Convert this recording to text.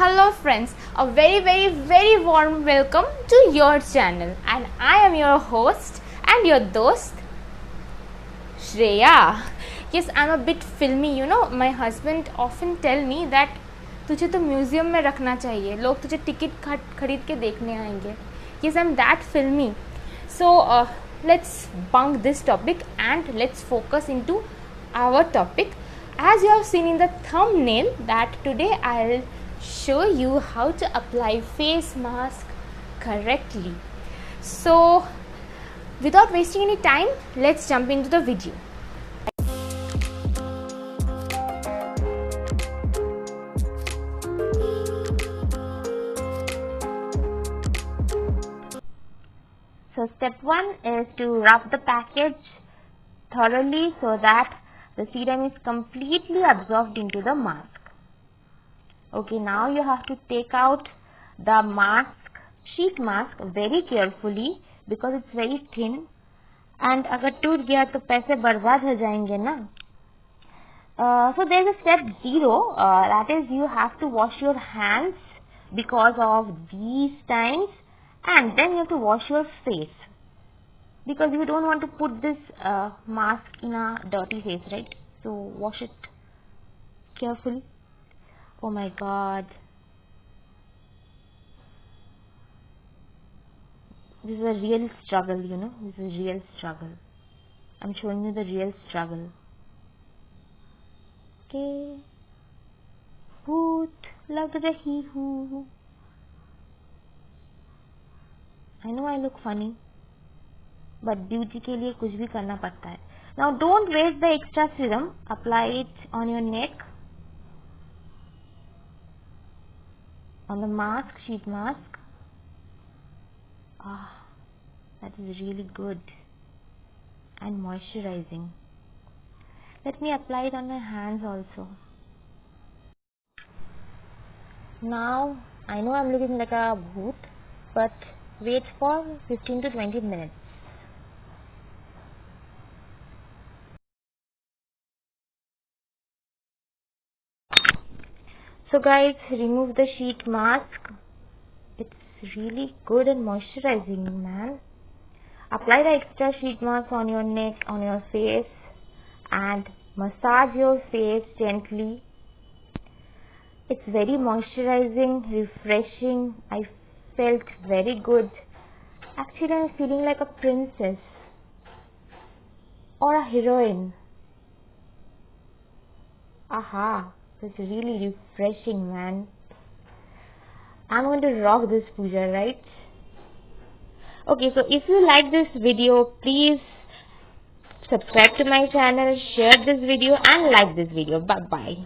Hello friends, a very warm welcome to your channel, and I am your host and your dost Shreya. Yes, I'm a bit filmy, my husband often tell me that तुझे तो museum में रखना चाहिए, लोग तुझे ticket खरीद के देखने आएंगे. Yes, I'm that filmy. So let's bunk this topic and let's focus into our topic. As you have seen in the thumbnail, that today I'll show you how to apply face mask correctly. So without wasting any time, let's jump into the video. So step 1 is to rub the package thoroughly so that the serum is completely absorbed into the mask. Okay, now you have to take out the sheet mask very carefully because it's very thin, and अगर टूट गया तो पैसे बर्बाद हो जाएंगे ना. So there is a step 0, that is you have to wash your hands because of these times, and then you have to wash your face because you don't want to put this mask in a dirty face, right? So wash it carefully. Oh my god, this is a real struggle, this is a real struggle. I'm showing you the real struggle. Okay, भूत लग रही हूँ. I know I look funny, but beauty के लिए कुछ भी करना पड़ता है. Now don't waste the extra serum. Apply it on your neck, on the mask, sheet mask. That is really good and moisturizing. Let me apply it on my hands also. Now I know I'm looking like a bhoot, but wait for 15 to 20 minutes. So guys, remove the sheet mask. It's really good and moisturizing, man. Apply the extra sheet mask on your neck, on your face, and massage your face gently. It's very moisturizing, refreshing. I felt very good. Actually, I'm feeling like a princess or a heroine. Aha, it's really refreshing, man. I'm going to rock this puja, right? Okay, so if you like this video, please subscribe to my channel, share this video and like this video. Bye bye.